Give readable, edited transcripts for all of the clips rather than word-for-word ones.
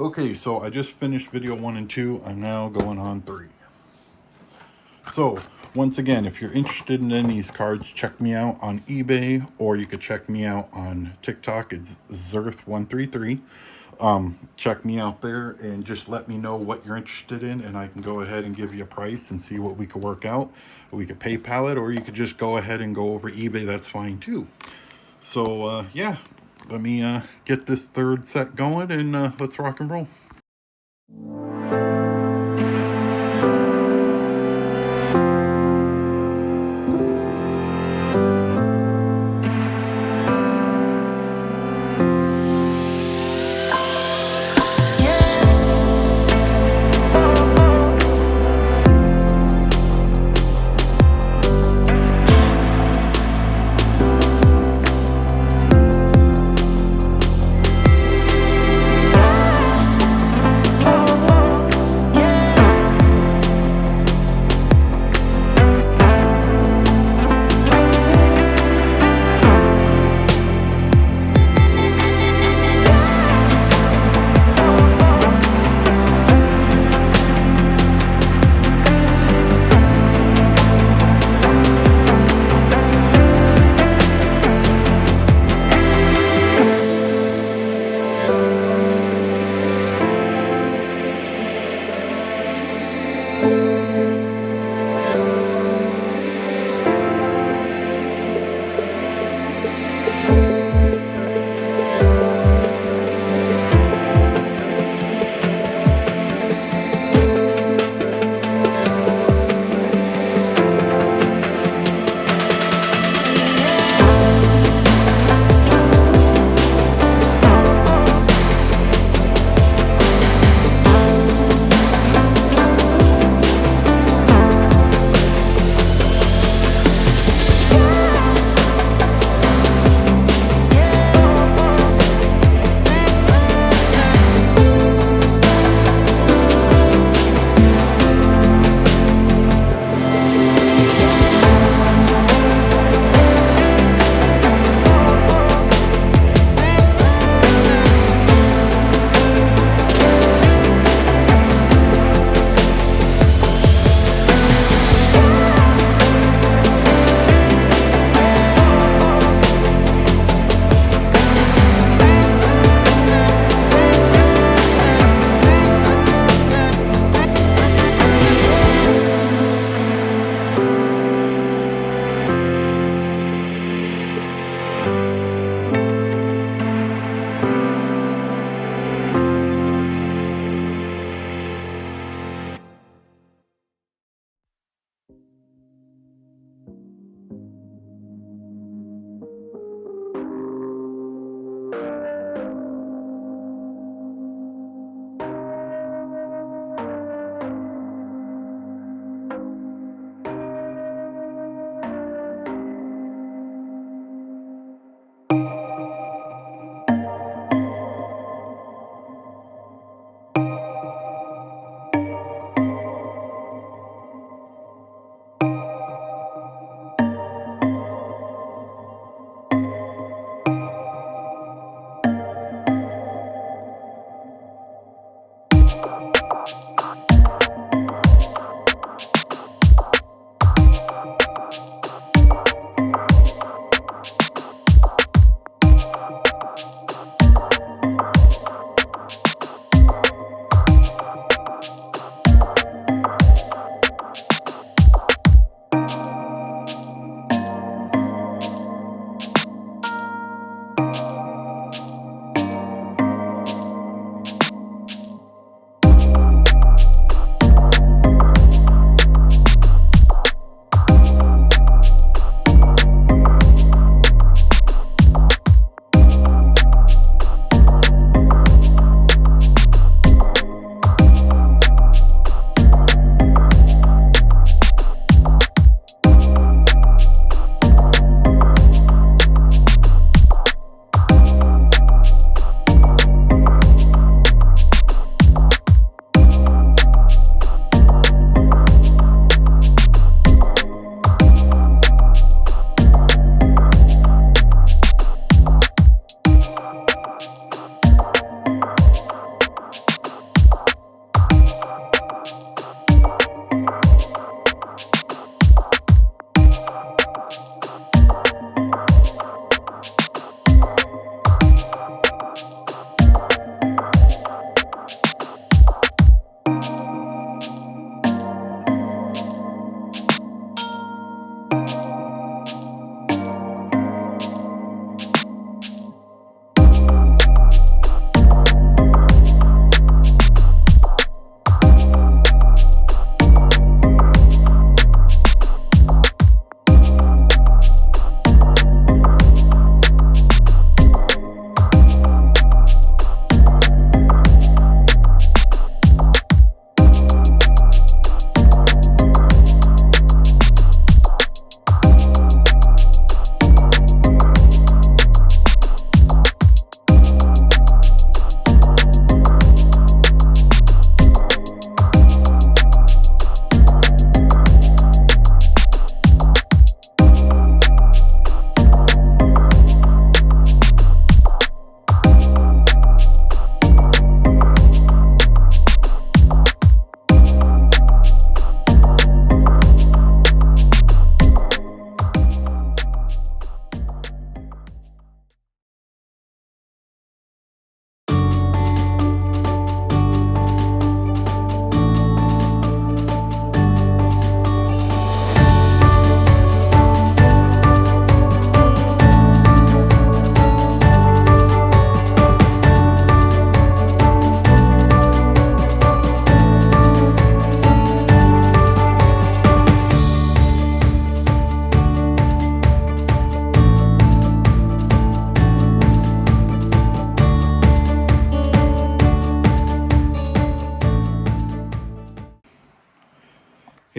Okay, so I just finished video 1 and 2. I'm now going on 3. So, once again, if you're interested in any of these cards, check me out on eBay, or you could check me out on TikTok. It's Zerth133. Check me out there and just let me know what you're interested in, and I can go ahead and give you a price and see what we could work out. We could PayPal it, or you could just go ahead and go over eBay. That's fine too. So, yeah, let me get this third set going, and let's rock and roll.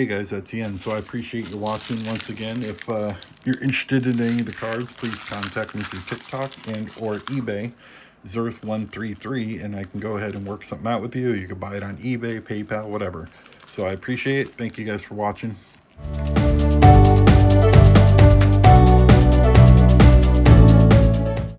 Hey guys, that's the end. So I appreciate you watching once again. If you're interested in any of the cards, please contact me through TikTok and or eBay, Zerth133, and I can go ahead and work something out with you. You can buy it on eBay, PayPal, whatever. So I appreciate it. Thank you guys for watching.